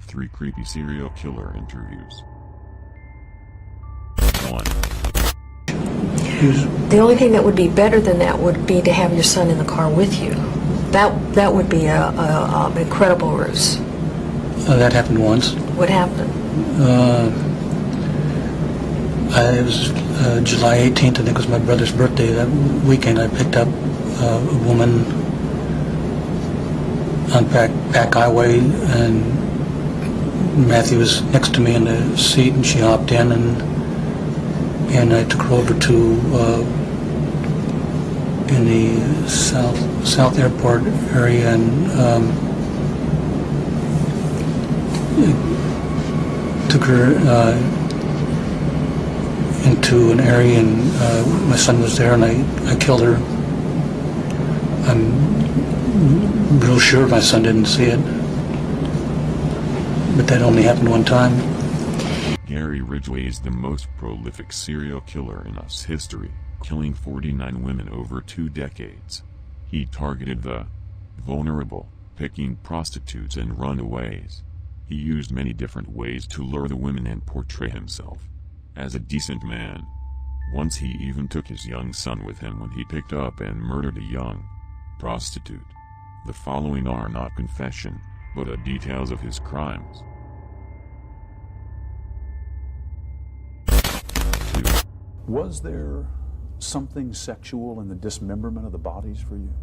3 creepy serial killer interviews. 1. The only thing that would be better than that would be to have your son in the car with you. That would be a incredible ruse. That happened once. What happened? It was July 18th, I think it was my brother's birthday. That weekend I picked up a woman on back highway, and Matthew was next to me in the seat, and she hopped in, and I took her over to in the south airport area, and took her into an area, and my son was there, and I killed her. I'm real sure my son didn't see it, but that only happened one time. Gary Ridgway is the most prolific serial killer in US history, killing 49 women over 2 decades. He targeted the vulnerable, picking prostitutes and runaways. He used many different ways to lure the women and portray himself as a decent man. Once he even took his young son with him when he picked up and murdered a young prostitute. The following are not confession, but details of his crimes. 2. Was there something sexual in the dismemberment of the bodies for you?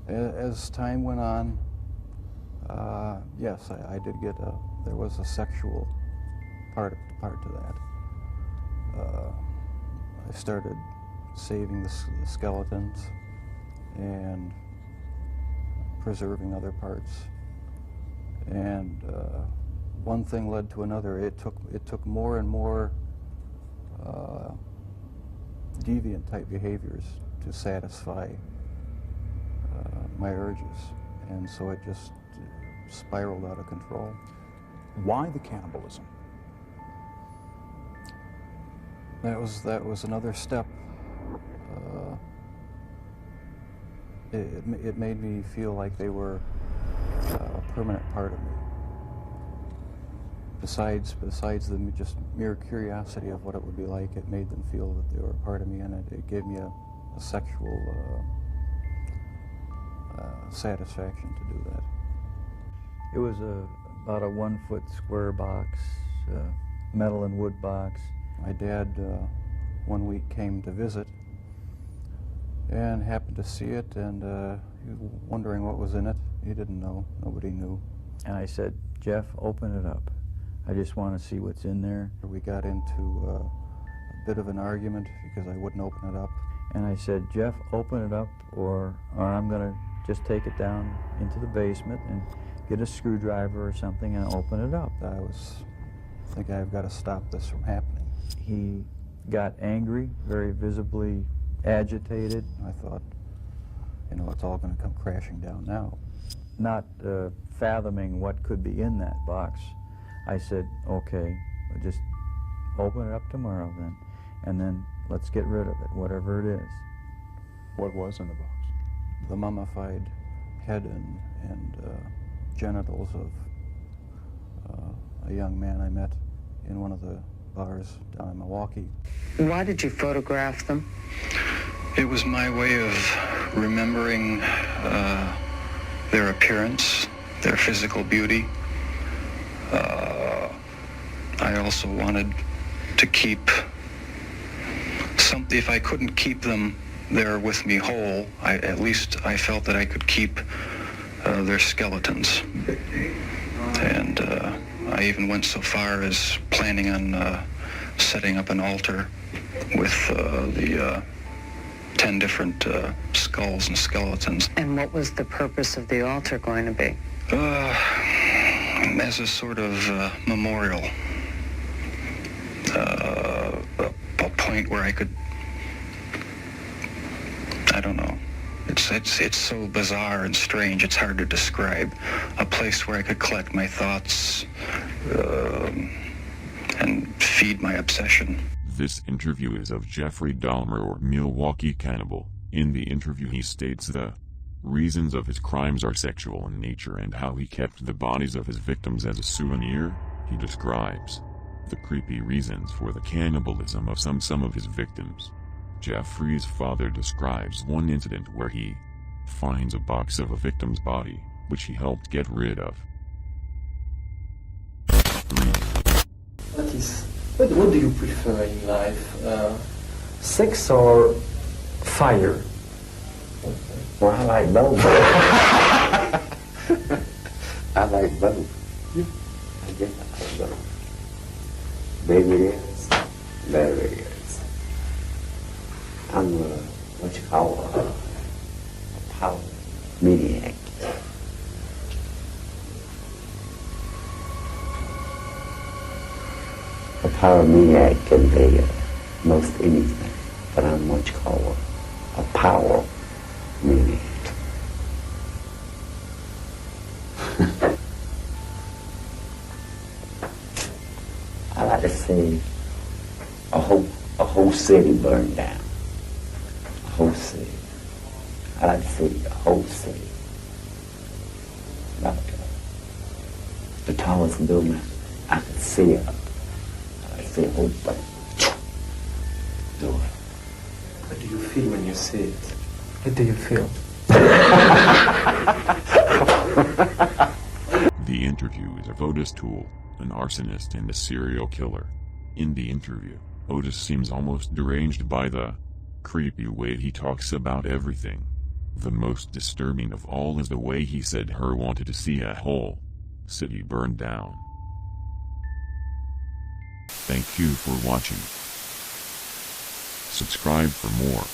As time went on, yes, I did get there was a sexual part to that. I started saving the skeletons and preserving other parts, and one thing led to another. It took more and more deviant type behaviors to satisfy my urges, and so it just spiraled out of control. Why the cannibalism? That was another step. It made me feel like they were a permanent part of me. Besides the just mere curiosity of what it would be like, it made them feel that they were a part of me, and it gave me a sexual satisfaction to do that. It was about a 1-foot square box, metal and wood box. My dad one week came to visit and happened to see it, and he was wondering what was in it. He didn't know. Nobody knew. And I said, "Jeff, open it up. I just want to see what's in there." We got into a bit of an argument because I wouldn't open it up. And I said, "Jeff, open it up, or I'm going to just take it down into the basement and get a screwdriver or something and open it up." I was thinking, I've got to stop this from happening. He got angry, very visibly agitated. I thought, it's all going to come crashing down now. Not fathoming what could be in that box, I said, "Okay, we'll just open it up tomorrow then, and then let's get rid of it, whatever it is." What was in the box? The mummified head and genitals of a young man I met in one of the bars down in Milwaukee. Why did you photograph them? It was my way of remembering their appearance, their physical beauty. I also wanted to keep something. If I couldn't keep them there with me whole, at least I felt that I could keep their skeletons. And I even went so far as planning on setting up an altar with the 10 different skulls and skeletons. And what was the purpose of the altar going to be? As a sort of memorial. A point where I could, I don't know. It's so bizarre and strange, it's hard to describe. A place where I could collect my thoughts and feed my obsession. This interview is of Jeffrey Dahmer, or Milwaukee Cannibal. In the interview he states the Reasons of his crimes are sexual in nature, and how he kept the bodies of his victims as a souvenir. He describes the creepy reasons for the cannibalism of some of his victims. Jeffrey's father describes one incident where he finds a box of a victim's body, which he helped get rid of. 3. What do you prefer in life? Sex or fire? Well, I like both. I like both. I guess I like both. Baby it is, baby it is. I'm what you call a power maniac. A power maniac can be most anything, but I'm what you call a power maniac. I like to see a whole city burned down. A whole city. I like to see a whole city. Like the tallest building I could see up. I like to see a whole thing. Do it. What do you feel when you see it? What do you feel? The interview is of Otis Toole, an arsonist and a serial killer. In the interview, Otis seems almost deranged by the creepy way he talks about everything. The most disturbing of all is the way he said he wanted to see a whole city burned down. Thank you for watching. Subscribe for more.